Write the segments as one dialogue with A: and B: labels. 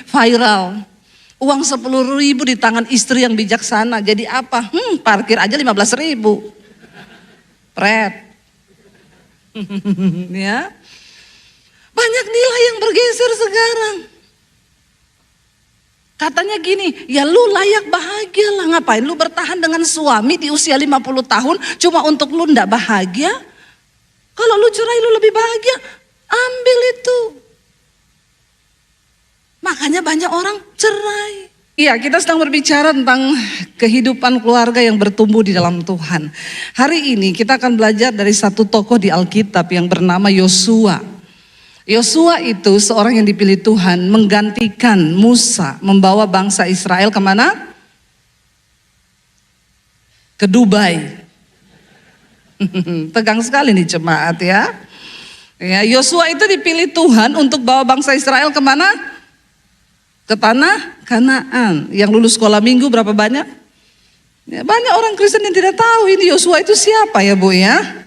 A: Viral. Uang 10.000 di tangan istri yang bijaksana. Jadi apa? Parkir aja 15.000. Pret. Ya. Banyak nilai yang bergeser sekarang. Katanya gini, ya lu layak bahagia lah. Ngapain lu bertahan dengan suami di usia 50 tahun cuma untuk lu ndak bahagia? Kalau lu cerai lu lebih bahagia, ambil itu. Makanya banyak orang cerai. Iya, kita sedang berbicara tentang kehidupan keluarga yang bertumbuh di dalam Tuhan. Hari ini kita akan belajar dari satu tokoh di Alkitab yang bernama Yosua. Yosua itu seorang yang dipilih Tuhan menggantikan Musa membawa bangsa Israel kemana? Ke Dubai. Tegang sekali nih jemaat ya. Ya, Yosua itu dipilih Tuhan untuk bawa bangsa Israel kemana? Ke tanah Kanaan. Yang lulus sekolah minggu berapa banyak? Ya, banyak orang Kristen yang tidak tahu ini Yosua itu siapa ya Bu ya.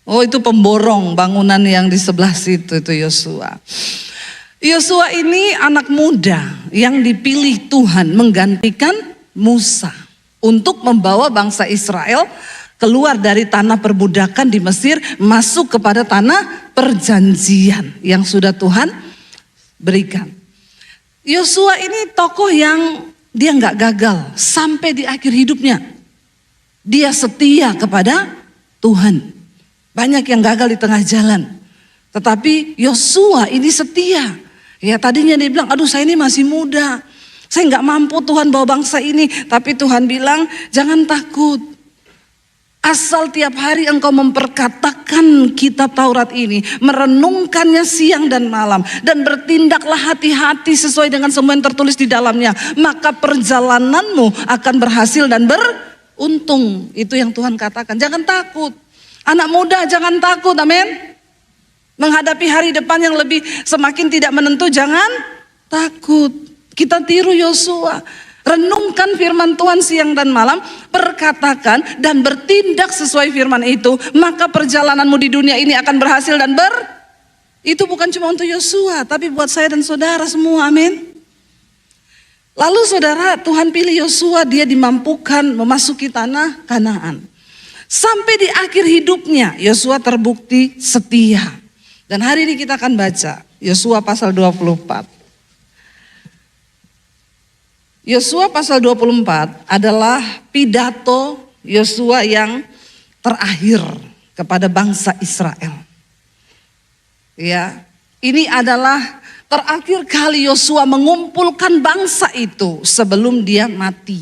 A: Oh itu pemborong bangunan yang di sebelah situ itu Yosua. Yosua ini anak muda yang dipilih Tuhan menggantikan Musa untuk membawa bangsa Israel keluar dari tanah perbudakan di Mesir masuk kepada tanah perjanjian yang sudah Tuhan berikan. Yosua ini tokoh yang dia nggak gagal sampai di akhir hidupnya. Dia setia kepada Tuhan. Banyak yang gagal di tengah jalan. Tetapi Yosua ini setia. Ya tadinya dia bilang, aduh saya ini masih muda. Saya nggak mampu Tuhan bawa bangsa ini. Tapi Tuhan bilang, jangan takut. Asal tiap hari engkau memperkatakan kitab Taurat ini, merenungkannya siang dan malam, dan bertindaklah hati-hati sesuai dengan semua yang tertulis di dalamnya, maka perjalananmu akan berhasil dan beruntung. Itu yang Tuhan katakan. Jangan takut. Anak muda jangan takut, amin. Menghadapi hari depan yang lebih semakin tidak menentu, jangan takut. Kita tiru Yosua. Renungkan firman Tuhan siang dan malam, perkatakan dan bertindak sesuai firman itu, maka perjalananmu di dunia ini akan berhasil dan itu bukan cuma untuk Yosua, tapi buat saya dan saudara semua, amin. Lalu saudara, Tuhan pilih Yosua, dia dimampukan memasuki tanah Kanaan. Sampai di akhir hidupnya, Yosua terbukti setia. Dan hari ini kita akan baca Yosua pasal 24. Yosua pasal 24 adalah pidato Yosua yang terakhir kepada bangsa Israel. Ya, ini adalah terakhir kali Yosua mengumpulkan bangsa itu sebelum dia mati.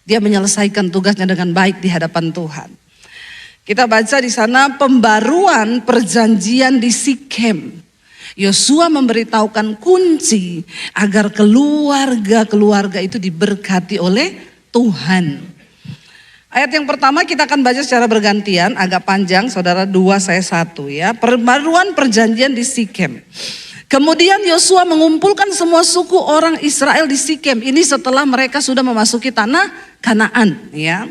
A: Dia menyelesaikan tugasnya dengan baik di hadapan Tuhan. Kita baca di sana pembaruan perjanjian di Sikem. Yosua memberitahukan kunci agar keluarga-keluarga itu diberkati oleh Tuhan. Ayat yang pertama kita akan baca secara bergantian, agak panjang, saudara 2 saya 1 ya. Pembaruan perjanjian di Sikem. Kemudian Yosua mengumpulkan semua suku orang Israel di Sikem. Ini setelah mereka sudah memasuki tanah Kanaan ya.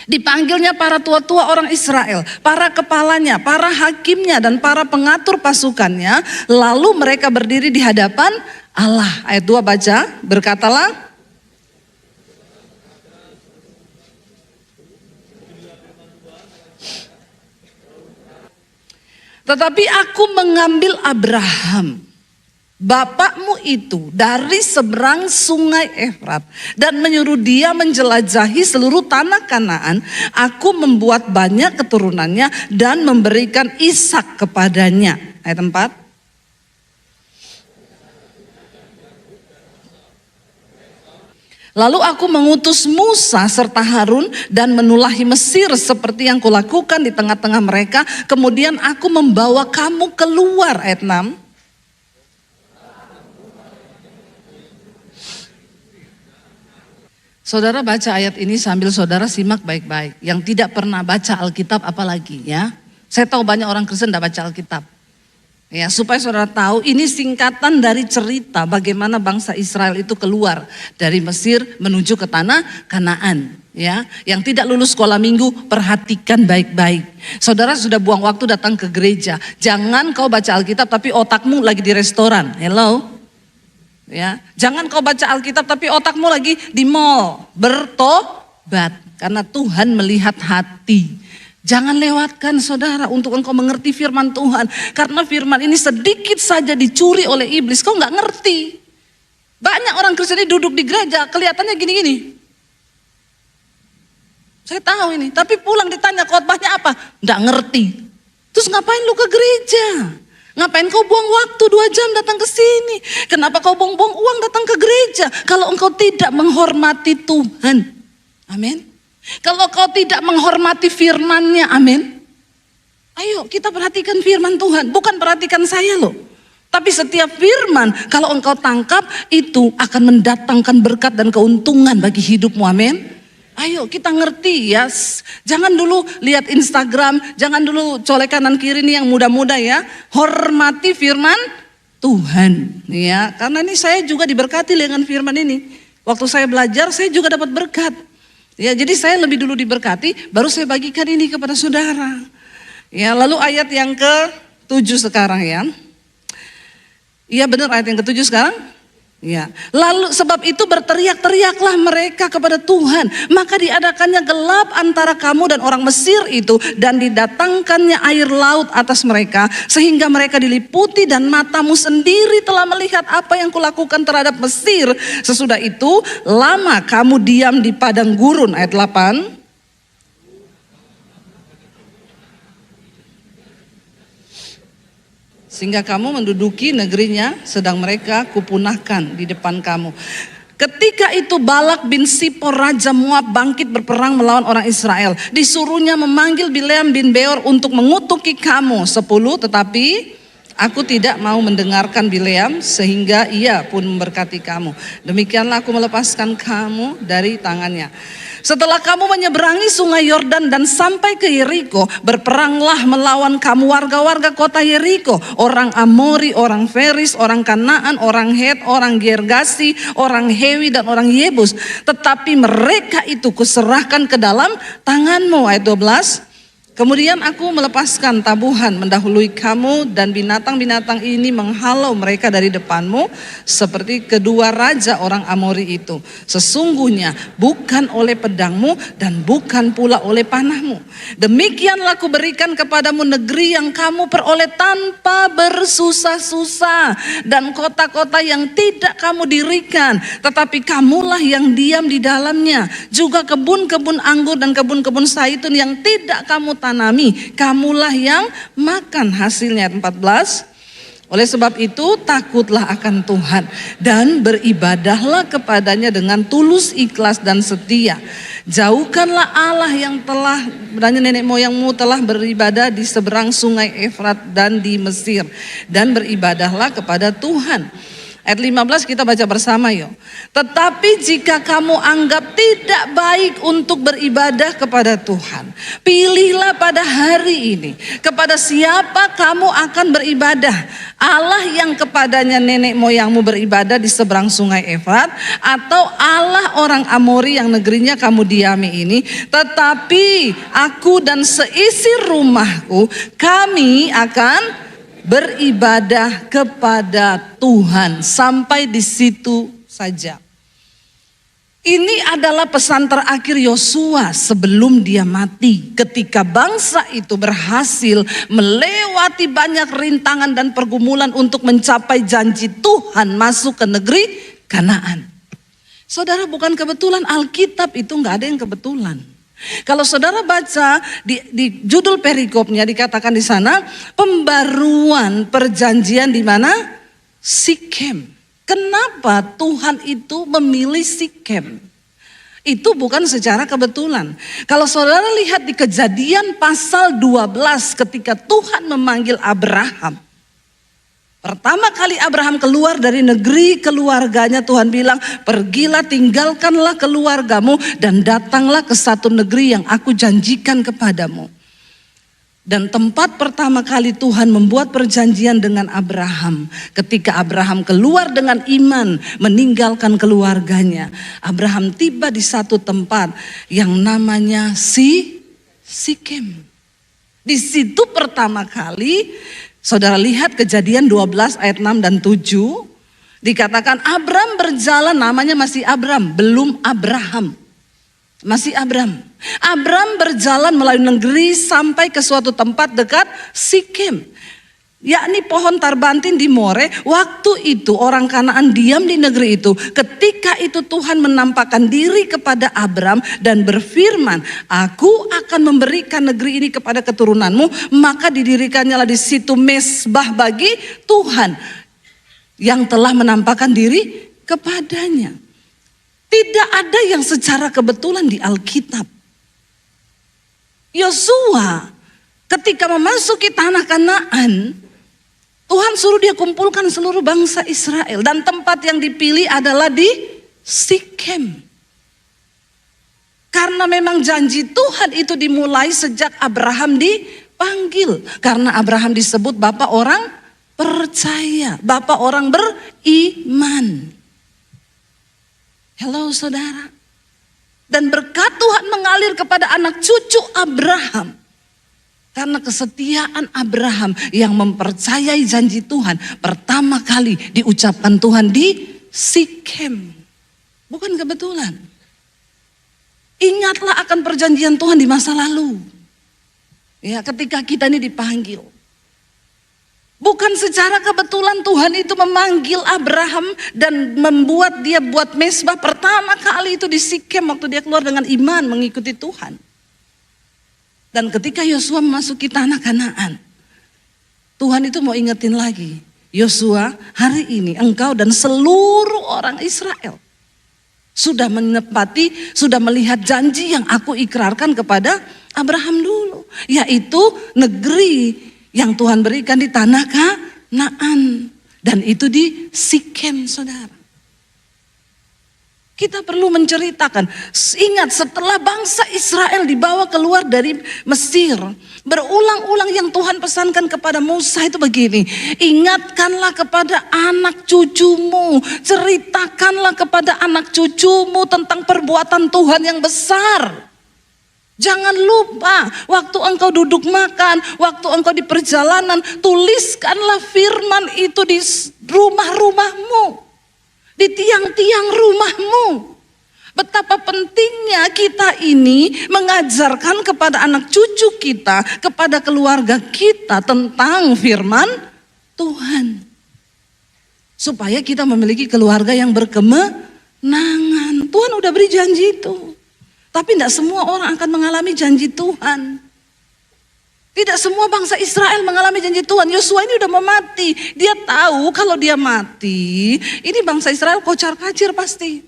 A: Dipanggilnya para tua-tua orang Israel, para kepalanya, para hakimnya dan para pengatur pasukannya. Lalu mereka berdiri di hadapan Allah. Ayat 2 baca, berkatalah. Tetapi aku mengambil Abraham, bapakmu itu dari seberang sungai Efrat dan menyuruh dia menjelajahi seluruh tanah Kanaan. Aku membuat banyak keturunannya dan memberikan Ishak kepadanya. Ayat 4. Lalu aku mengutus Musa serta Harun dan menulahi Mesir seperti yang kulakukan di tengah-tengah mereka. Kemudian aku membawa kamu keluar. Ayat 6. Saudara baca ayat ini sambil saudara simak baik-baik. Yang tidak pernah baca Alkitab apalagi ya. Saya tahu banyak orang Kristen tidak baca Alkitab. Ya, supaya saudara tahu ini singkatan dari cerita bagaimana bangsa Israel itu keluar dari Mesir menuju ke tanah Kanaan. Ya, yang tidak lulus sekolah minggu, perhatikan baik-baik. Saudara sudah buang waktu datang ke gereja. Jangan kau baca Alkitab tapi otakmu lagi di restoran. Hello? Ya, jangan kau baca Alkitab tapi otakmu lagi di mall. Bertobat karena Tuhan melihat hati. Jangan lewatkan saudara untuk engkau mengerti firman Tuhan. Karena firman ini sedikit saja dicuri oleh iblis, kau gak ngerti. Banyak orang Kristen ini duduk di gereja kelihatannya gini-gini. Saya tahu ini, tapi pulang ditanya khotbahnya apa? Gak ngerti. Terus ngapain lu ke gereja? Ngapain kau buang waktu 2 jam datang ke sini? Kenapa kau buang-buang uang datang ke gereja? Kalau engkau tidak menghormati Tuhan. Amin. Kalau kau tidak menghormati firman-Nya, amin. Ayo kita perhatikan firman Tuhan, bukan perhatikan saya loh. Tapi setiap firman kalau engkau tangkap itu akan mendatangkan berkat dan keuntungan bagi hidupmu, amin. Ayo kita ngerti ya, jangan dulu lihat Instagram, jangan dulu colek kanan kiri nih yang muda-muda ya. Hormati firman Tuhan ya, karena ini saya juga diberkati dengan firman ini. Waktu saya belajar saya juga dapat berkat. Ya, jadi saya lebih dulu diberkati, baru saya bagikan ini kepada saudara. Ya, lalu ayat yang ke-7 sekarang ya. Iya benar ayat yang ke-7 sekarang. Ya. Lalu sebab itu berteriak-teriaklah mereka kepada Tuhan, maka diadakannya gelap antara kamu dan orang Mesir itu, dan didatangkannya air laut atas mereka, sehingga mereka diliputi, dan matamu sendiri telah melihat apa yang kulakukan terhadap Mesir. Sesudah itu lama kamu diam di padang gurun, ayat 8. Sehingga kamu menduduki negerinya, sedang mereka kupunahkan di depan kamu. Ketika itu Balak bin Sipor Raja Moab bangkit berperang melawan orang Israel. Disuruhnya memanggil Bileam bin Beor untuk mengutuki kamu 10, tetapi aku tidak mau mendengarkan Bileam, sehingga ia pun memberkati kamu. Demikianlah aku melepaskan kamu dari tangannya. Setelah kamu menyeberangi sungai Yordan dan sampai ke Yeriko, berperanglah melawan kamu warga-warga kota Yeriko, orang Amori, orang Feris, orang Kanaan, orang Het, orang Gergasi, orang Hewi dan orang Yebus. Tetapi mereka itu kuserahkan ke dalam tanganmu, ayat 12. Kemudian aku melepaskan tabuhan mendahului kamu, dan binatang-binatang ini menghalau mereka dari depanmu seperti kedua raja orang Amori itu. Sesungguhnya bukan oleh pedangmu dan bukan pula oleh panahmu. Demikianlah aku berikan kepadamu negeri yang kamu peroleh tanpa bersusah-susah, dan kota-kota yang tidak kamu dirikan, tetapi kamulah yang diam di dalamnya. Juga kebun-kebun anggur dan kebun-kebun zaitun yang tidak kamu tanami, kamulah yang makan hasilnya. 14. Oleh sebab itu takutlah akan Tuhan dan beribadahlah kepadanya dengan tulus, ikhlas dan setia. Jauhkanlah Allah yang telah nenek moyangmu telah beribadah di seberang sungai Efrat dan di Mesir, dan beribadahlah kepada Tuhan. Ayat 15 kita baca bersama yuk. Tetapi jika kamu anggap tidak baik untuk beribadah kepada Tuhan, pilihlah pada hari ini kepada siapa kamu akan beribadah. Allah yang kepadanya nenek moyangmu beribadah di seberang sungai Efrat, atau Allah orang Amori yang negerinya kamu diami ini. Tetapi aku dan seisi rumahku, kami akan beribadah kepada Tuhan. Sampai di situ saja. Ini adalah pesan terakhir Yosua sebelum dia mati. Ketika bangsa itu berhasil melewati banyak rintangan dan pergumulan untuk mencapai janji Tuhan masuk ke negeri Kanaan. Saudara, bukan kebetulan Alkitab itu gak ada yang kebetulan. Kalau saudara baca di judul perikopnya dikatakan di sana pembaruan perjanjian di mana? Sikem. Kenapa Tuhan itu memilih Sikem? Itu bukan secara kebetulan. Kalau saudara lihat di Kejadian pasal 12 ketika Tuhan memanggil Abraham. Pertama kali Abraham keluar dari negeri keluarganya, Tuhan bilang, pergilah, tinggalkanlah keluargamu dan datanglah ke satu negeri yang aku janjikan kepadamu. Dan tempat pertama kali Tuhan membuat perjanjian dengan Abraham. Ketika Abraham keluar dengan iman, meninggalkan keluarganya. Abraham tiba di satu tempat yang namanya Sikem. Di situ pertama kali, saudara lihat Kejadian 12 ayat 6 dan 7. Dikatakan Abram berjalan, namanya masih Abram, belum Abraham. Masih Abram. Abram berjalan melalui negeri sampai ke suatu tempat dekat Sikem, yakni pohon tarbantin di More. Waktu itu orang Kanaan diam di negeri itu. Ketika itu Tuhan menampakkan diri kepada Abram dan berfirman, aku akan memberikan negeri ini kepada keturunanmu. Maka didirikannya di situ mezbah bagi Tuhan yang telah menampakkan diri kepadanya. Tidak ada yang secara kebetulan di Alkitab. Yosua ketika memasuki tanah Kanaan, Tuhan suruh dia kumpulkan seluruh bangsa Israel. Dan tempat yang dipilih adalah di Sikem. Karena memang janji Tuhan itu dimulai sejak Abraham dipanggil. Karena Abraham disebut bapak orang percaya, bapak orang beriman. Halo saudara. Dan berkat Tuhan mengalir kepada anak cucu Abraham. Karena kesetiaan Abraham yang mempercayai janji Tuhan. Pertama kali diucapkan Tuhan di Sikem. Bukan kebetulan. Ingatlah akan perjanjian Tuhan di masa lalu. Ya, ketika kita ini dipanggil. Bukan secara kebetulan Tuhan itu memanggil Abraham dan membuat dia buat mezbah pertama kali itu di Sikem waktu dia keluar dengan iman mengikuti Tuhan. Dan ketika Yosua memasuki tanah Kanaan, Tuhan itu mau ingetin lagi, Yosua, hari ini engkau dan seluruh orang Israel sudah menepati, sudah melihat janji yang aku ikrarkan kepada Abraham dulu, yaitu negeri yang Tuhan berikan di tanah Kanaan. Dan itu di Sikem, saudara. Kita perlu menceritakan. Ingat setelah bangsa Israel dibawa keluar dari Mesir. Berulang-ulang yang Tuhan pesankan kepada Musa itu begini. Ingatkanlah kepada anak cucumu. Ceritakanlah kepada anak cucumu tentang perbuatan Tuhan yang besar. Jangan lupa waktu engkau duduk makan, waktu engkau di perjalanan, tuliskanlah firman itu di rumah-rumahmu, di tiang-tiang rumahmu. Betapa pentingnya kita ini mengajarkan kepada anak cucu kita, kepada keluarga kita tentang firman Tuhan. Supaya kita memiliki keluarga yang berkemenangan. Tuhan udah beri janji itu. Tapi tidak semua orang akan mengalami janji Tuhan. Tidak semua bangsa Israel mengalami janji Tuhan. Yosua ini udah mau mati. Dia tahu kalau dia mati, ini bangsa Israel kocar-kacir pasti.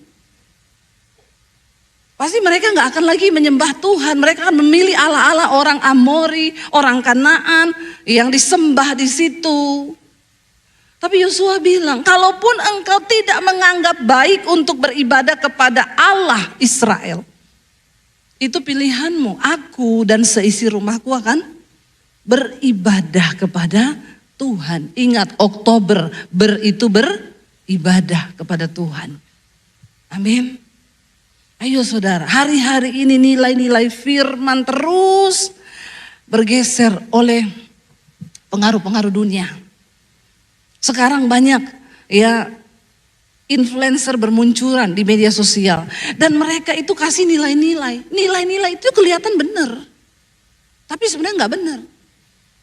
A: Pasti mereka gak akan lagi menyembah Tuhan. Mereka akan memilih ala-ala orang Amori, orang Kanaan yang disembah di situ. Tapi Yosua bilang, kalaupun engkau tidak menganggap baik untuk beribadah kepada Allah Israel, itu pilihanmu. Aku dan seisi rumahku akan beribadah kepada Tuhan. Ingat, Oktober itu beribadah kepada Tuhan. Amin. Ayo saudara, hari-hari ini nilai-nilai firman terus bergeser oleh pengaruh-pengaruh dunia. Sekarang banyak ya influencer bermunculan di media sosial. Dan mereka itu kasih nilai-nilai. Nilai-nilai itu kelihatan benar. Tapi sebenarnya gak benar.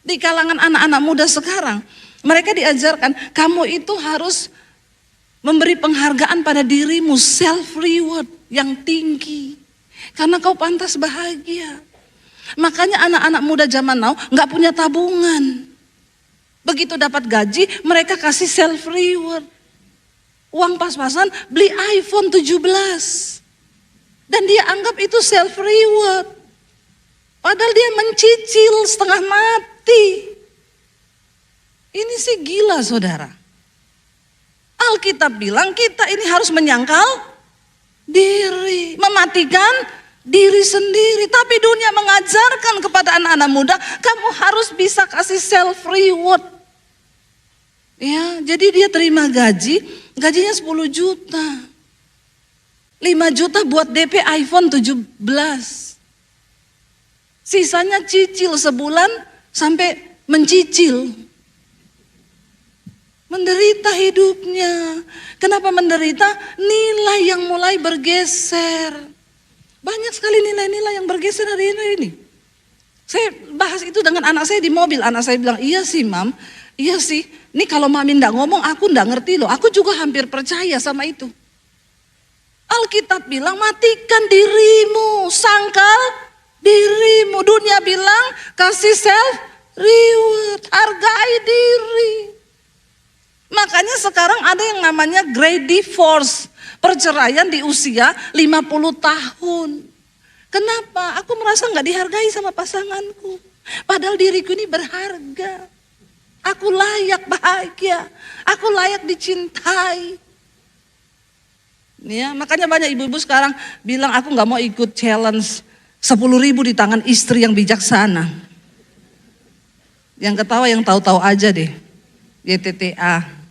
A: Di kalangan anak-anak muda sekarang, mereka diajarkan, kamu itu harus memberi penghargaan pada dirimu, self reward yang tinggi. Karena kau pantas bahagia. Makanya anak-anak muda zaman now gak punya tabungan. Begitu dapat gaji, mereka kasih self reward. Uang pas-pasan beli iPhone 17. Dan dia anggap itu self reward. Padahal dia mencicil setengah mati. Ini sih gila saudara. Alkitab bilang kita ini harus menyangkal diri. Mematikan diri sendiri. Tapi dunia mengajarkan kepada anak-anak muda, kamu harus bisa kasih self reward. Ya, jadi dia terima gajinya 10 juta. 5 juta buat DP iPhone 17. Sisanya cicil sebulan sampai mencicil. Menderita hidupnya. Kenapa menderita? Nilai yang mulai bergeser. Banyak sekali nilai-nilai yang bergeser hari ini. Saya bahas itu dengan anak saya di mobil. Anak saya bilang, iya sih mam, iya sih. Ini kalau mami ndak ngomong aku ndak ngerti loh. Aku juga hampir percaya sama itu. Alkitab bilang matikan dirimu, sangkal dirimu. Dunia bilang kasih self reward, hargai diri. Makanya sekarang ada yang namanya great divorce, perceraian di usia 50 tahun. Kenapa? Aku merasa nggak dihargai sama pasanganku. Padahal diriku ini berharga. Aku layak bahagia, aku layak dicintai. Ya, makanya banyak ibu-ibu sekarang bilang aku nggak mau ikut challenge 10.000 di tangan istri yang bijaksana. Yang ketawa yang tahu-tahu aja deh, YTTA.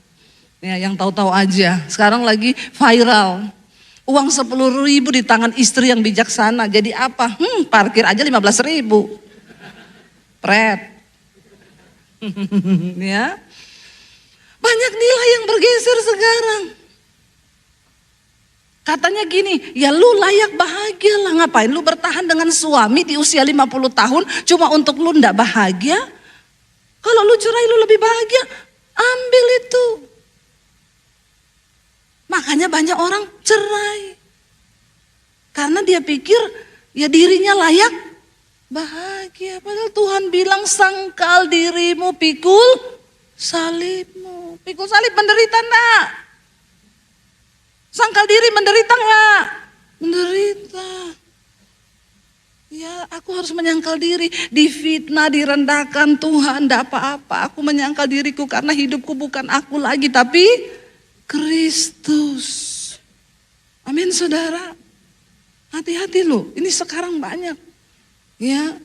A: Ya, yang tahu-tahu aja. Sekarang lagi viral. Uang 10.000 di tangan istri yang bijaksana. Jadi apa? Parkir aja 15.000. Pret. Ya. Banyak nilai yang bergeser sekarang. Katanya gini, ya lu layak bahagia lah, ngapain lu bertahan dengan suami di usia 50 tahun cuma untuk lu ndak bahagia? Kalau lu cerai lu lebih bahagia, ambil itu. Makanya banyak orang cerai. Karena dia pikir ya dirinya layak bahagia. Padahal Tuhan bilang sangkal dirimu, pikul salibmu. Pikul salib menderita enggak? Sangkal diri menderita enggak? Menderita. Ya, aku harus menyangkal diri, difitnah, direndahkan Tuhan, enggak apa-apa. Aku menyangkal diriku karena hidupku bukan aku lagi, tapi Kristus. Amin saudara. Hati-hati loh, ini sekarang banyak. Ya,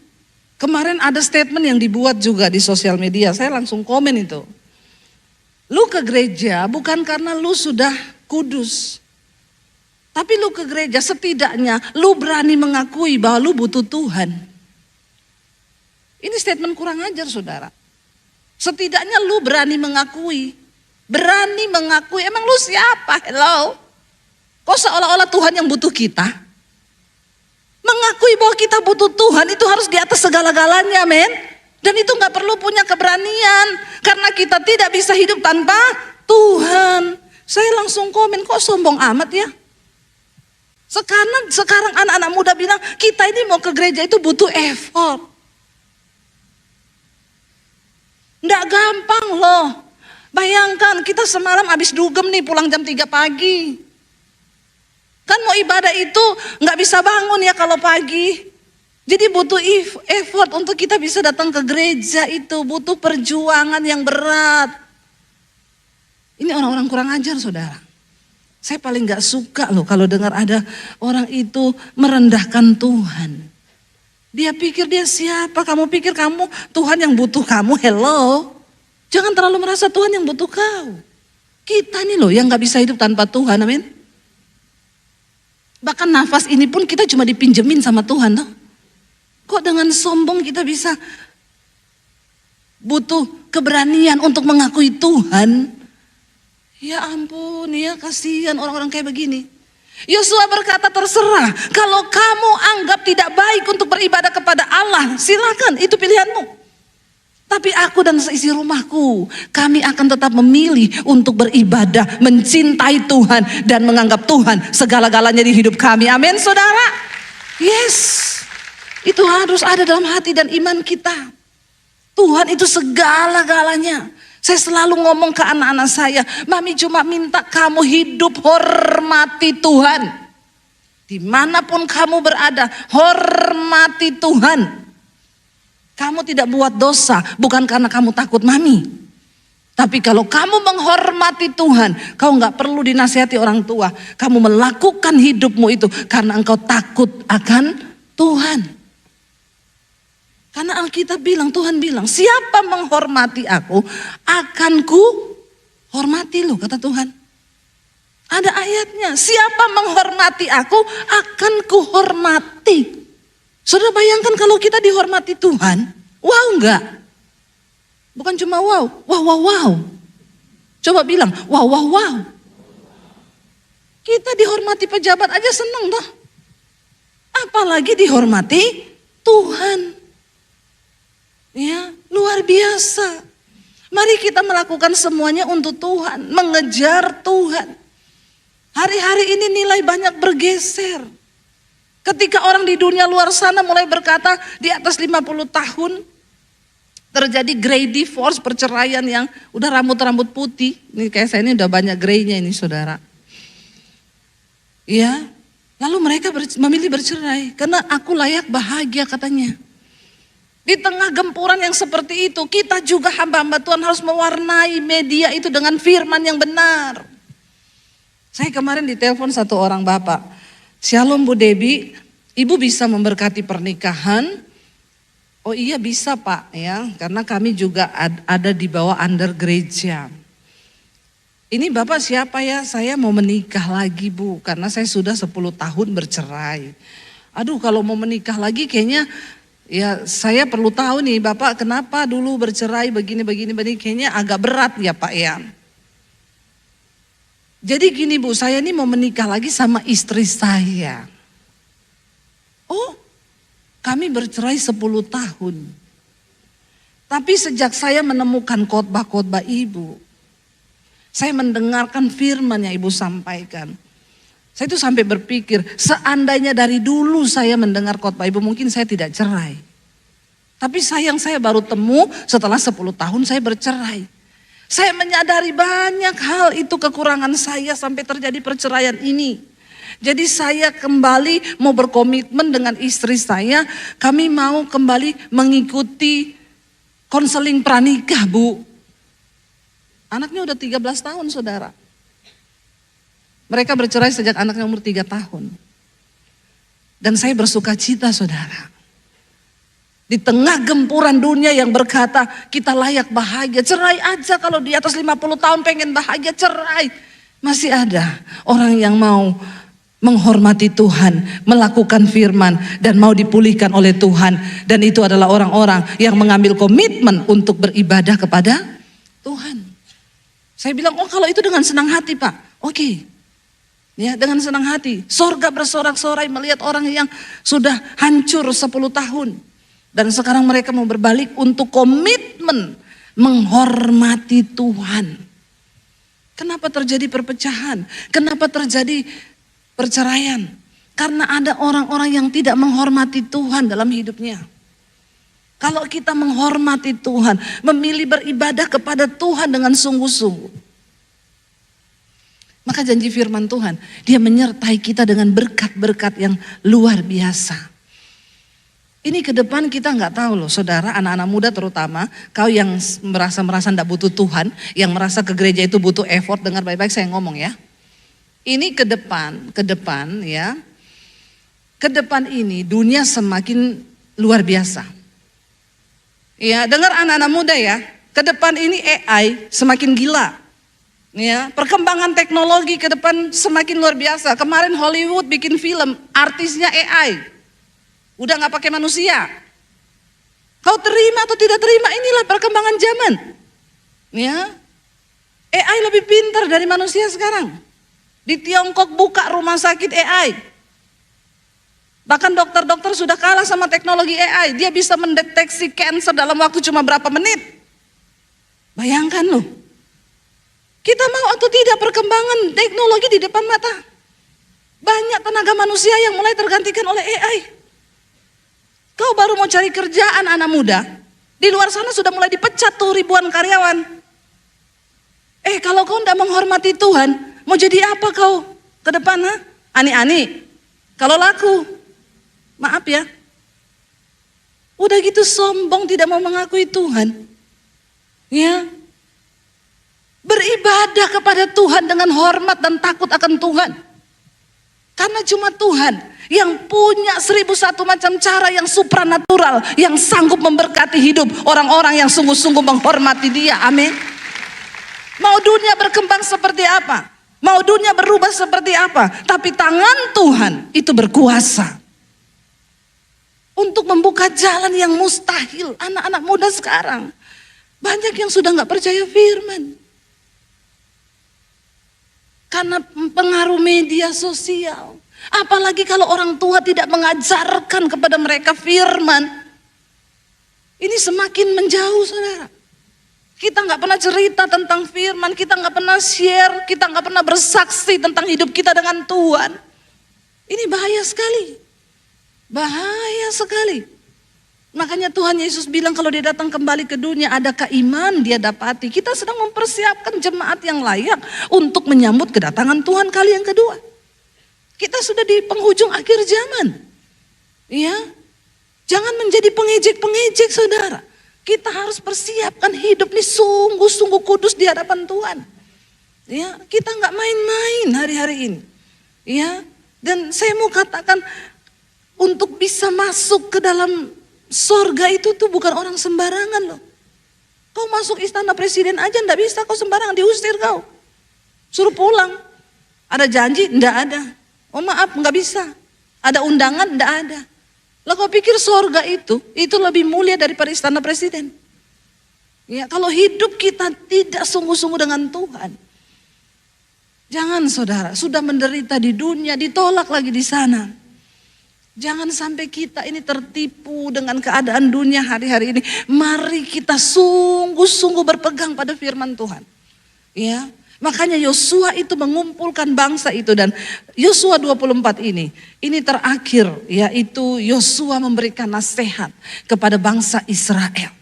A: kemarin ada statement yang dibuat juga di sosial media, saya langsung komen itu. Lu ke gereja bukan karena lu sudah kudus. Tapi lu ke gereja setidaknya lu berani mengakui bahwa lu butuh Tuhan. Ini statement kurang ajar saudara. Setidaknya lu berani mengakui. Berani mengakui, emang lu siapa? Hello? Kok seolah-olah Tuhan yang butuh kita? Mengakui bahwa kita butuh Tuhan itu harus di atas segala-galanya, men. Dan itu gak perlu punya keberanian. Karena kita tidak bisa hidup tanpa Tuhan. Saya langsung komen, kok sombong amat ya? Sekarang anak-anak muda bilang, kita ini mau ke gereja itu butuh effort. Nggak gampang loh. Bayangkan kita semalam habis dugem nih pulang jam 3 pagi. Kan mau ibadah itu nggak bisa bangun ya kalau pagi. Jadi butuh effort untuk kita bisa datang ke gereja itu. Butuh perjuangan yang berat. Ini orang-orang kurang ajar saudara. Saya paling gak suka loh kalau dengar ada orang itu merendahkan Tuhan. Dia pikir dia siapa? Kamu pikir kamu Tuhan yang butuh kamu? Hello? Jangan terlalu merasa Tuhan yang butuh kau. Kita nih loh yang gak bisa hidup tanpa Tuhan, amin. Bahkan nafas ini pun kita cuma dipinjemin sama Tuhan toh. Kok dengan sombong kita bisa butuh keberanian untuk mengakui Tuhan? Ya ampun, ya kasihan orang-orang kayak begini. Yosua berkata terserah, kalau kamu anggap tidak baik untuk beribadah kepada Allah, silakan, itu pilihanmu. Tapi aku dan seisi rumahku, kami akan tetap memilih untuk beribadah, mencintai Tuhan dan menganggap Tuhan segala-galanya di hidup kami. Amin saudara. Yes, itu harus ada dalam hati dan iman kita. Tuhan itu segala-galanya. Saya selalu ngomong ke anak-anak saya, mami cuma minta kamu hidup hormati Tuhan. Dimanapun kamu berada, hormati Tuhan. Kamu tidak buat dosa, bukan karena kamu takut mami. Tapi kalau kamu menghormati Tuhan, kau gak perlu dinasihati orang tua. Kamu melakukan hidupmu itu karena engkau takut akan Tuhan. Karena Alkitab bilang, Tuhan bilang, siapa menghormati aku, akan ku hormati lo, kata Tuhan. Ada ayatnya, siapa menghormati aku, akan ku hormati. Saudara bayangkan kalau kita dihormati Tuhan, wow enggak? Bukan cuma wow, wow, wow, wow. Coba bilang, wow, wow, wow. Kita dihormati pejabat aja seneng toh. Apalagi dihormati Tuhan. Ya, luar biasa. Mari kita melakukan semuanya untuk Tuhan, mengejar Tuhan. Hari-hari ini nilai banyak bergeser. Ketika orang di dunia luar sana mulai berkata di atas 50 tahun terjadi grey divorce, perceraian yang udah rambut-rambut putih. Ini kayak saya ini udah banyak greynya ini saudara. Ya, lalu mereka memilih bercerai karena aku layak bahagia katanya. Di tengah gempuran yang seperti itu, kita juga hamba-hamba Tuhan harus mewarnai media itu dengan firman yang benar. Saya kemarin ditelepon satu orang bapak, Shalom Bu Debi, Ibu bisa memberkati pernikahan? Oh iya bisa Pak ya, karena kami juga ada di bawah under gereja. Ini Bapak siapa ya? Saya mau menikah lagi Bu, karena saya sudah 10 tahun bercerai. Aduh kalau mau menikah lagi kayaknya ya saya perlu tahu nih Bapak kenapa dulu bercerai begini, kayaknya agak berat ya Pak ya. Jadi gini Bu, saya ini mau menikah lagi sama istri saya. Oh, kami bercerai 10 tahun. Tapi sejak saya menemukan khotbah-khotbah Ibu, saya mendengarkan firman yang Ibu sampaikan. Saya itu sampai berpikir, seandainya dari dulu saya mendengar khotbah Ibu, mungkin saya tidak cerai. Tapi sayang saya baru temu setelah 10 tahun saya bercerai. Saya menyadari banyak hal itu kekurangan saya sampai terjadi perceraian ini. Jadi saya kembali mau berkomitmen dengan istri saya, kami mau kembali mengikuti konseling pranikah Bu. Anaknya udah 13 tahun saudara. Mereka bercerai sejak anaknya umur 3 tahun. Dan saya bersuka cita saudara. Di tengah gempuran dunia yang berkata kita layak bahagia. Cerai aja kalau di atas 50 tahun pengen bahagia cerai. Masih ada orang yang mau menghormati Tuhan, melakukan firman dan mau dipulihkan oleh Tuhan. Dan itu adalah orang-orang yang mengambil komitmen untuk beribadah kepada Tuhan. Saya bilang oh kalau itu dengan senang hati Pak, oke. Ya, dengan senang hati, sorga bersorak-sorai melihat orang yang sudah hancur 10 tahun. Dan sekarang mereka mau berbalik untuk komitmen menghormati Tuhan. Kenapa terjadi perpecahan? Kenapa terjadi perceraian? Karena ada orang-orang yang tidak menghormati Tuhan dalam hidupnya. Kalau kita menghormati Tuhan, memilih beribadah kepada Tuhan dengan sungguh-sungguh, maka janji firman Tuhan, Dia menyertai kita dengan berkat-berkat yang luar biasa. Ini ke depan kita nggak tahu loh saudara, anak-anak muda terutama, kau yang merasa tidak butuh Tuhan, yang merasa ke gereja itu butuh effort, dengar baik-baik saya ngomong ya. Ini ke depan ya, ke depan ini dunia semakin luar biasa. Ya dengar anak-anak muda ya, ke depan ini AI semakin gila. Ya, perkembangan teknologi ke depan semakin luar biasa. Kemarin Hollywood bikin film, artisnya AI. Udah gak pakai manusia. Kau terima atau tidak terima, inilah perkembangan zaman. Ya, AI lebih pintar dari manusia sekarang. Di Tiongkok buka rumah sakit AI. Bahkan dokter-dokter sudah kalah sama teknologi AI. Dia bisa mendeteksi kanker dalam waktu cuma berapa menit. Bayangkan loh. Kita mau atau tidak perkembangan teknologi di depan mata. Banyak tenaga manusia yang mulai tergantikan oleh AI. Kau baru mau cari kerjaan anak muda. Di luar sana sudah mulai dipecat tuh ribuan karyawan. Kalau kau tidak menghormati Tuhan, mau jadi apa kau ke depan? Ha? Ani-ani. Kalau laku, maaf ya. Udah gitu sombong tidak mau mengakui Tuhan. Ya. Beribadah kepada Tuhan dengan hormat dan takut akan Tuhan. Karena cuma Tuhan yang punya 1001 macam cara yang supranatural, yang sanggup memberkati hidup orang-orang yang sungguh-sungguh menghormati Dia. Amin. Mau dunia berkembang seperti apa? Mau dunia berubah seperti apa? Tapi tangan Tuhan itu berkuasa untuk membuka jalan yang mustahil. Anak-anak muda sekarang banyak yang sudah gak percaya firman karena pengaruh media sosial. Apalagi kalau orang tua tidak mengajarkan kepada mereka firman. Ini semakin menjauh, saudara. Kita gak pernah cerita tentang firman, kita gak pernah share, kita gak pernah bersaksi tentang hidup kita dengan Tuhan. Ini bahaya sekali. Bahaya sekali. Makanya Tuhan Yesus bilang kalau Dia datang kembali ke dunia, adakah iman Dia dapati? Kita sedang mempersiapkan jemaat yang layak untuk menyambut kedatangan Tuhan kali yang kedua. Kita sudah di penghujung akhir zaman. Ya, jangan menjadi pengejek-pengejek, saudara. Kita harus persiapkan hidup ini sungguh-sungguh kudus di hadapan Tuhan. Ya, kita nggak main-main hari-hari ini. Ya, dan saya mau katakan untuk bisa masuk ke dalam sorga itu tuh bukan orang sembarangan loh. Kau masuk istana presiden aja nggak bisa, kau sembarangan, diusir kau. Suruh pulang. Ada janji? Nggak ada. Oh maaf, nggak bisa. Ada undangan? Nggak ada. Lah kau pikir sorga itu lebih mulia daripada istana presiden? Ya, kalau hidup kita tidak sungguh-sungguh dengan Tuhan. Jangan, saudara, sudah menderita di dunia, ditolak lagi di sana. Jangan sampai kita ini tertipu dengan keadaan dunia hari-hari ini. Mari kita sungguh-sungguh berpegang pada firman Tuhan. Ya, makanya Yosua itu mengumpulkan bangsa itu, dan Yosua 24 ini terakhir, yaitu Yosua memberikan nasihat kepada bangsa Israel.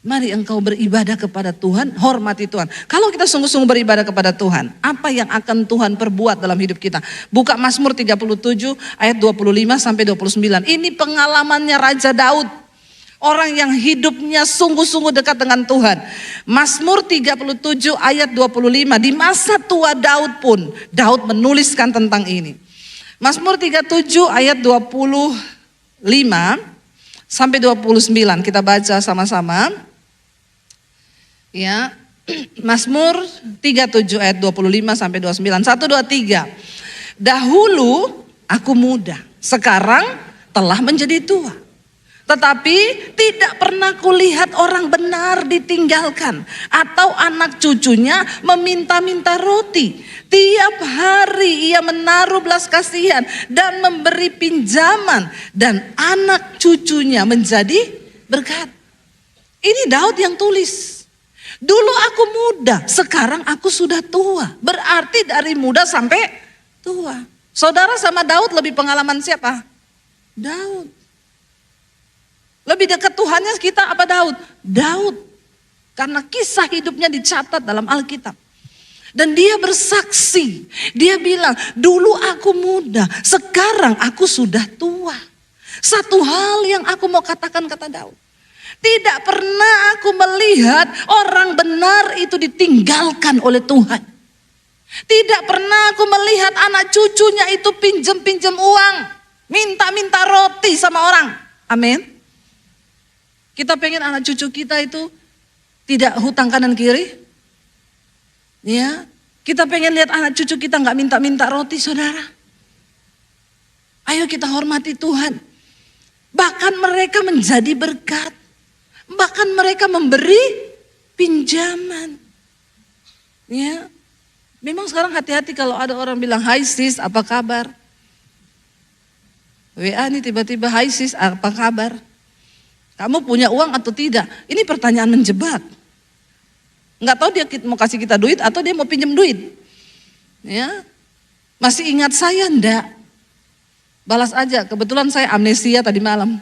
A: Mari engkau beribadah kepada Tuhan, hormati Tuhan. Kalau kita sungguh-sungguh beribadah kepada Tuhan, apa yang akan Tuhan perbuat dalam hidup kita? Buka Mazmur 37 ayat 25 sampai 29. Ini pengalamannya Raja Daud. Orang yang hidupnya sungguh-sungguh dekat dengan Tuhan. Mazmur 37 ayat 25. Di masa tua Daud pun, Daud menuliskan tentang ini. Mazmur 37 ayat 25 sampai 29. Kita baca sama-sama. Ya, Mazmur 37 ayat 25 sampai 29. 1, 2, 3. Dahulu aku muda, sekarang telah menjadi tua. Tetapi tidak pernah kulihat orang benar ditinggalkan atau anak cucunya meminta-minta roti. Tiap hari ia menaruh belas kasihan dan memberi pinjaman, dan anak cucunya menjadi berkat. Ini Daud yang tulis. Dulu aku muda, sekarang aku sudah tua. Berarti dari muda sampai tua. Saudara sama Daud lebih pengalaman siapa? Daud. Lebih dekat Tuhannya kita apa Daud? Daud. Karena kisah hidupnya dicatat dalam Alkitab. Dan dia bersaksi. Dia bilang, dulu aku muda, sekarang aku sudah tua. Satu hal yang aku mau katakan, kata Daud. Tidak pernah aku melihat orang benar itu ditinggalkan oleh Tuhan. Tidak pernah aku melihat anak cucunya itu pinjam-pinjam uang. Minta-minta roti sama orang. Amin. Kita pengen anak cucu kita itu tidak hutang kanan kiri. Ya, kita pengen lihat anak cucu kita nggak minta-minta roti, saudara. Ayo kita hormati Tuhan. Bahkan mereka menjadi berkat. Bahkan mereka memberi pinjaman. Ya, memang sekarang hati-hati kalau ada orang bilang, "Hai sis, apa kabar?" WA nih tiba-tiba, "Hai sis, apa kabar? Kamu punya uang atau tidak?" Ini pertanyaan menjebak. Nggak tahu dia mau kasih kita duit atau dia mau pinjam duit. Ya, masih ingat saya enggak? Balas aja. Kebetulan saya amnesia tadi malam.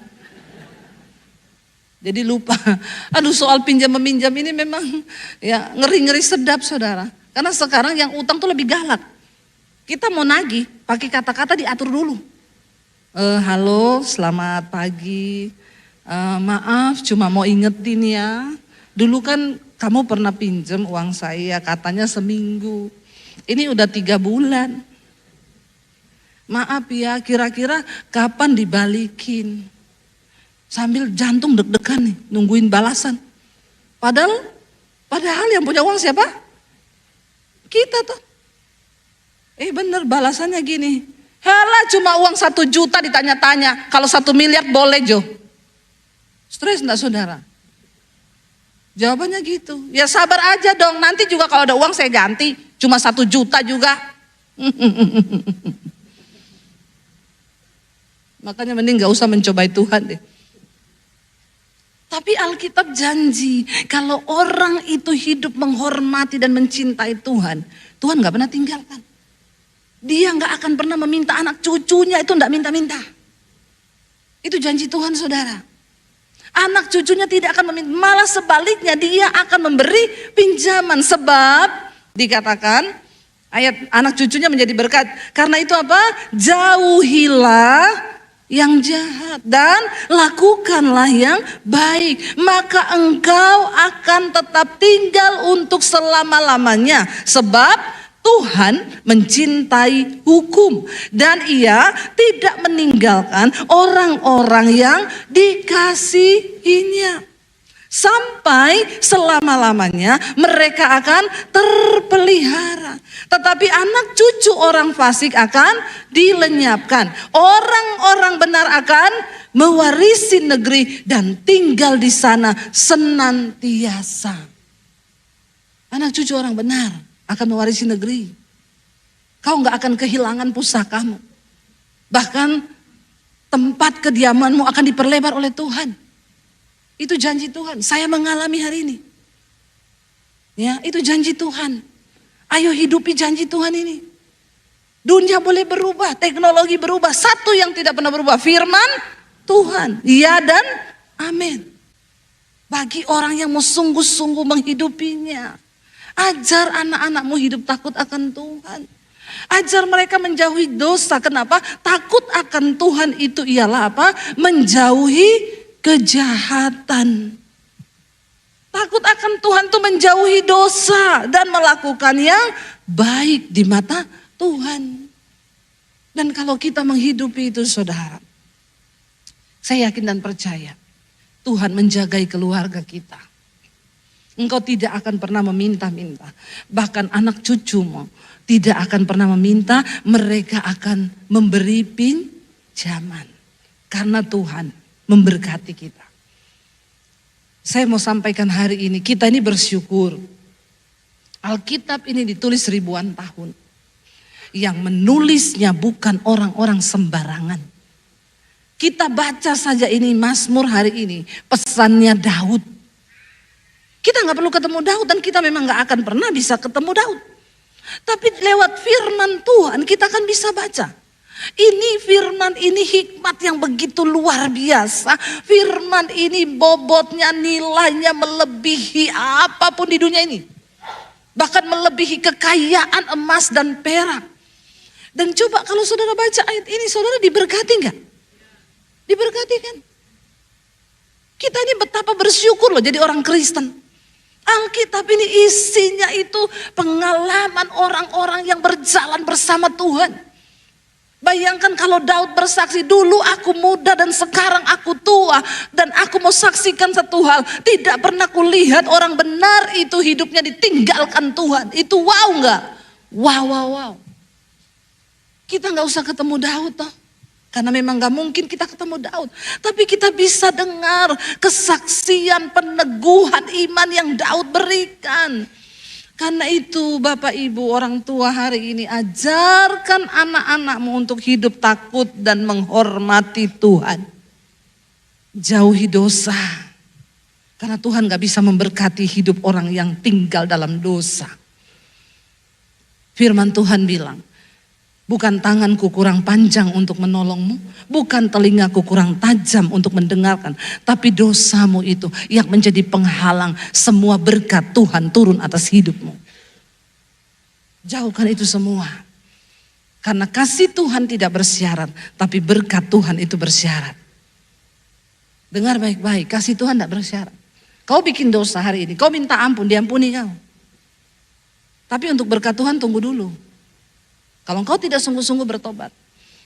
A: Jadi lupa. Aduh, soal pinjam meminjam ini memang ya ngeri-ngeri sedap, saudara. Karena sekarang yang utang tuh lebih galak. Kita mau nagih, pakai kata-kata diatur dulu. Halo, selamat pagi. Maaf, cuma mau ingetin ya. Dulu kan kamu pernah pinjam uang saya, katanya seminggu. Ini udah 3 bulan. Maaf ya, kira-kira kapan dibalikin? Sambil jantung deg-degan nih, nungguin balasan. Padahal yang punya uang siapa? Kita tuh. Bener balasannya gini. Halah cuma uang 1 juta ditanya-tanya. Kalau 1 miliar boleh Jo. Stres enggak saudara? Jawabannya gitu. Ya sabar aja dong, nanti juga kalau ada uang saya ganti. Cuma 1 juta juga. Makanya mending gak usah mencobai Tuhan deh. Tapi Alkitab janji kalau orang itu hidup menghormati dan mencintai Tuhan, Tuhan gak pernah tinggalkan. Dia gak akan pernah meminta anak cucunya itu gak minta-minta. Itu janji Tuhan saudara. Anak cucunya tidak akan meminta, malah sebaliknya dia akan memberi pinjaman. Sebab dikatakan ayat anak cucunya menjadi berkat. Karena itu apa? Jauhilah yang jahat dan lakukanlah yang baik, maka engkau akan tetap tinggal untuk selama-lamanya. Sebab Tuhan mencintai hukum dan Ia tidak meninggalkan orang-orang yang dikasihinya. Sampai selama-lamanya mereka akan terpelihara. Tetapi anak cucu orang fasik akan dilenyapkan. Orang-orang benar akan mewarisi negeri dan tinggal di sana senantiasa. Anak cucu orang benar akan mewarisi negeri. Kau gak akan kehilangan pusakamu. Bahkan tempat kediamanmu akan diperlebar oleh Tuhan. Itu janji Tuhan. Saya mengalami hari ini. Ya, itu janji Tuhan. Ayo hidupi janji Tuhan ini. Dunia boleh berubah, teknologi berubah. Satu yang tidak pernah berubah, firman Tuhan. Ya dan amin. Bagi orang yang mau sungguh-sungguh menghidupinya. Ajar anak-anakmu hidup takut akan Tuhan. Ajar mereka menjauhi dosa. Kenapa? Takut akan Tuhan itu ialah apa? Menjauhi kejahatan. Takut akan Tuhan itu menjauhi dosa dan melakukan yang baik di mata Tuhan. Dan kalau kita menghidupi itu saudara, saya yakin dan percaya Tuhan menjagai keluarga kita. Engkau tidak akan pernah meminta-minta. Bahkan anak cucumu tidak akan pernah meminta, mereka akan memberi pinjaman. Karena Tuhan memberkati kita. Saya mau sampaikan hari ini, kita ini bersyukur. Alkitab ini ditulis ribuan tahun. Yang menulisnya bukan orang-orang sembarangan. Kita baca saja ini Mazmur hari ini, pesannya Daud. Kita gak perlu ketemu Daud dan kita memang gak akan pernah bisa ketemu Daud. Tapi lewat firman Tuhan kita akan bisa baca. Ini firman, ini hikmat yang begitu luar biasa. Firman ini bobotnya, nilainya melebihi apapun di dunia ini. Bahkan melebihi kekayaan emas dan perak. Dan coba kalau saudara baca ayat ini, saudara diberkati gak? Diberkati kan? Kita ini betapa bersyukur loh jadi orang Kristen. Alkitab ini isinya itu pengalaman orang-orang yang berjalan bersama Tuhan. Bayangkan kalau Daud bersaksi, dulu aku muda dan sekarang aku tua. Dan aku mau saksikan satu hal, tidak pernah kulihat orang benar itu hidupnya ditinggalkan Tuhan. Itu wow gak? Wow. Kita gak usah ketemu Daud toh. Karena memang gak mungkin kita ketemu Daud. Tapi kita bisa dengar kesaksian peneguhan iman yang Daud berikan. Karena itu Bapak Ibu orang tua hari ini, ajarkan anak-anakmu untuk hidup takut dan menghormati Tuhan. Jauhi dosa. Karena Tuhan gak bisa memberkati hidup orang yang tinggal dalam dosa. Firman Tuhan bilang, bukan tanganku kurang panjang untuk menolongmu, bukan telingaku kurang tajam untuk mendengarkan, tapi dosamu itu yang menjadi penghalang semua berkat Tuhan turun atas hidupmu. Jauhkan itu semua. Karena kasih Tuhan tidak bersyarat, tapi berkat Tuhan itu bersyarat. Dengar baik-baik, kasih Tuhan tidak bersyarat. Kau bikin dosa hari ini, kau minta ampun, diampuni kau. Tapi untuk berkat Tuhan tunggu dulu. Kalau engkau tidak sungguh-sungguh bertobat,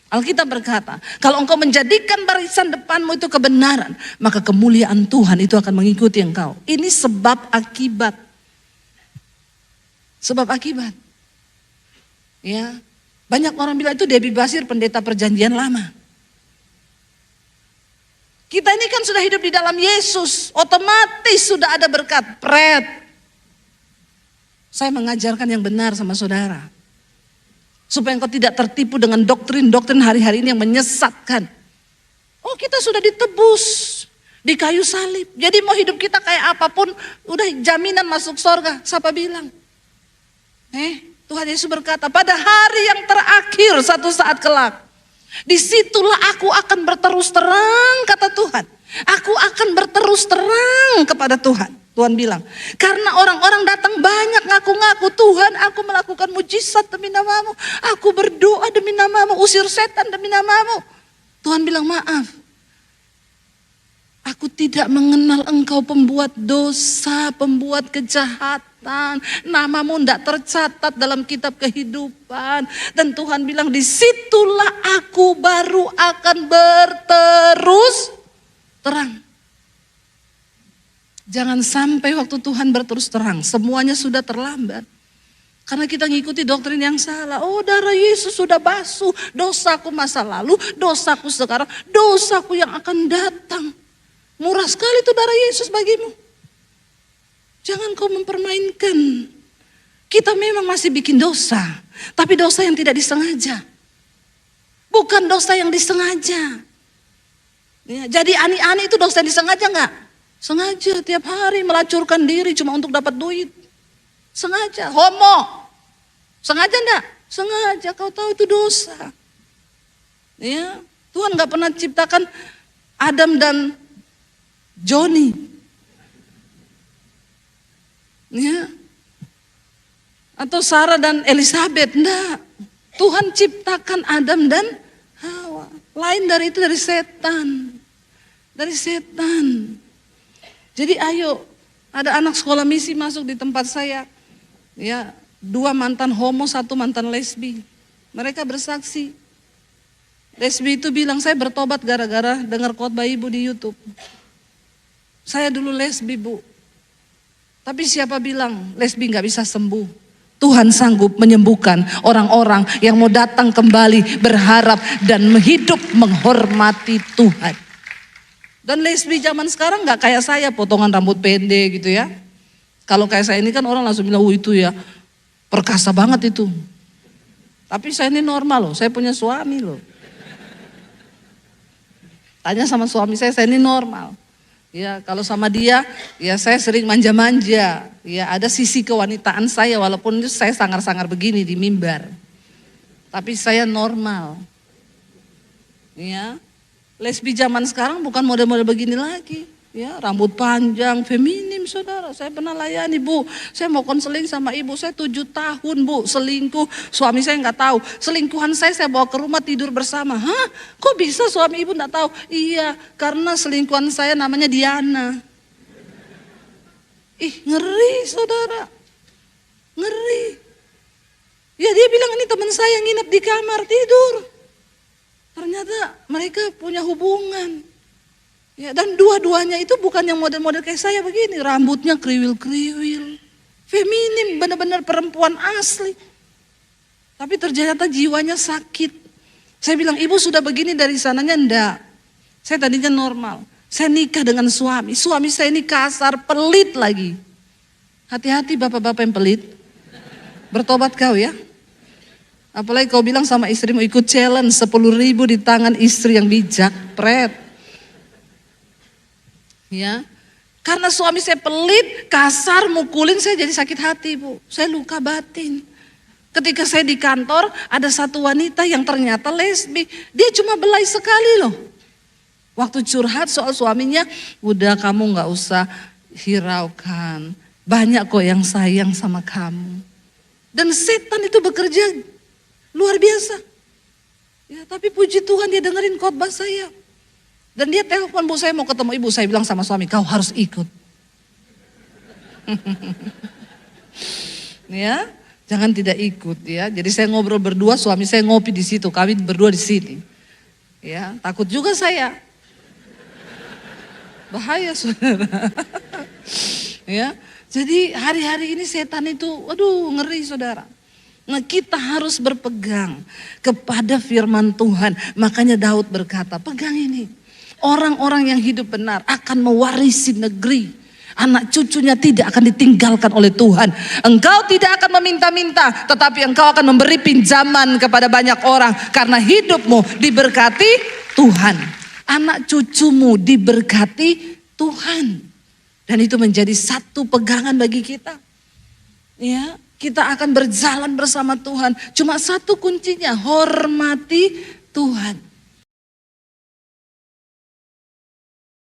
A: Alkitab berkata, kalau engkau menjadikan barisan depanmu itu kebenaran, maka kemuliaan Tuhan itu akan mengikuti engkau. Ini sebab akibat. Sebab akibat. Ya, banyak orang bilang itu Debbie Basir pendeta perjanjian lama. Kita ini kan sudah hidup di dalam Yesus, otomatis sudah ada berkat. Saya mengajarkan yang benar sama saudara. Supaya engkau tidak tertipu dengan doktrin-doktrin hari-hari ini yang menyesatkan. Oh, kita sudah ditebus di kayu salib. Jadi mau hidup kita kayak apapun, udah jaminan masuk surga. Siapa bilang? Tuhan Yesus berkata, pada hari yang terakhir satu saat kelak, disitulah aku akan berterus terang, kata Tuhan. Aku akan berterus terang kepada Tuhan. Tuhan bilang, karena orang-orang datang banyak ngaku-ngaku, Tuhan aku melakukan mujizat demi namamu. Aku berdoa demi namamu, usir setan demi namamu. Tuhan bilang, maaf. Aku tidak mengenal engkau pembuat dosa, pembuat kejahatan. Namamu tidak tercatat dalam kitab kehidupan. Dan Tuhan bilang, disitulah aku baru akan berterus terang. Jangan sampai waktu Tuhan berterus terang, semuanya sudah terlambat. Karena kita ngikuti doktrin yang salah. Oh, darah Yesus sudah basuh dosaku masa lalu, dosaku sekarang, dosaku yang akan datang. Murah sekali itu darah Yesus bagimu. Jangan kau mempermainkan. Kita memang masih bikin dosa, tapi dosa yang tidak disengaja. Bukan dosa yang disengaja. Ya, jadi ani-ani itu dosa yang disengaja enggak? Sengaja tiap hari melacurkan diri cuma untuk dapat duit. Sengaja. Homo. Sengaja enggak? Sengaja. Kau tahu itu dosa. Ya, Tuhan enggak pernah ciptakan Adam dan Joni. Ya. Atau Sarah dan Elizabeth. Enggak. Tuhan ciptakan Adam dan Hawa. Lain dari itu dari setan. Dari setan. Jadi ayo, ada anak sekolah misi masuk di tempat saya. Ya, 2 mantan homo, 1 mantan lesbi. Mereka bersaksi. Lesbi itu bilang, saya bertobat gara-gara dengar khotbah ibu di YouTube. Saya dulu lesbi, Bu. Tapi siapa bilang lesbi gak bisa sembuh? Tuhan sanggup menyembuhkan orang-orang yang mau datang kembali berharap dan hidup menghormati Tuhan. Dan lesbi zaman sekarang gak kayak saya, potongan rambut pendek gitu ya. Kalau kayak saya ini kan orang langsung bilang, itu ya perkasa banget itu. Tapi saya ini normal loh, saya punya suami loh. Tanya sama suami saya ini normal. Ya, kalau sama dia, ya saya sering manja-manja. Ya, ada sisi kewanitaan saya walaupun saya sangar-sangar begini di mimbar. Tapi saya normal. Ya. Lesbi zaman sekarang bukan model-model begini lagi. Ya, rambut panjang, feminim saudara. Saya pernah layani, Bu. Saya mau konseling sama ibu, saya 7 tahun Bu selingkuh. Suami saya nggak tahu. Selingkuhan saya bawa ke rumah tidur bersama. Hah? Kok bisa suami ibu nggak tahu? Iya, karena selingkuhan saya namanya Diana. Ih, ngeri saudara. Ngeri. Ya dia bilang ini teman saya nginep di kamar tidur. Ternyata mereka punya hubungan. Ya, dan dua-duanya itu bukan yang model-model kayak saya begini. Rambutnya kriwil-kriwil. Feminim, benar-benar perempuan asli. Tapi ternyata jiwanya sakit. Saya bilang, ibu sudah begini dari sananya? Enggak. Saya tadinya normal. Saya nikah dengan suami. Suami saya ini kasar, pelit lagi. Hati-hati bapak-bapak yang pelit. Bertobat kau ya. Apalagi kau bilang sama istrimu ikut challenge 10.000 di tangan istri yang bijak, Ya, karena suami saya pelit, kasar, mukulin, saya jadi sakit hati, Bu. Saya luka batin. Ketika saya di kantor, ada satu wanita yang ternyata lesbi. Dia cuma belai sekali loh. Waktu curhat soal suaminya, udah kamu gak usah hiraukan. Banyak kok yang sayang sama kamu. Dan setan itu bekerja luar biasa. Ya, tapi puji Tuhan dia dengerin khotbah saya. Dan dia telepon, Bu, saya mau ketemu ibu. Saya bilang sama suami, kau harus ikut. Ya, Jangan tidak ikut ya. Jadi saya ngobrol berdua, suami saya ngopi di situ, kami berdua di sini. Ya, takut juga saya. Bahaya saudara. Ya, jadi hari-hari ini setan itu, waduh ngeri saudara. Nah kita harus berpegang kepada firman Tuhan. Makanya Daud berkata, pegang ini. Orang-orang yang hidup benar akan mewarisi negeri. Anak cucunya tidak akan ditinggalkan oleh Tuhan. Engkau tidak akan meminta-minta, tetapi engkau akan memberi pinjaman kepada banyak orang. Karena hidupmu diberkati Tuhan. Anak cucumu diberkati Tuhan. Dan itu menjadi satu pegangan bagi kita. Ya, kita akan berjalan bersama Tuhan. Cuma satu kuncinya, hormati Tuhan.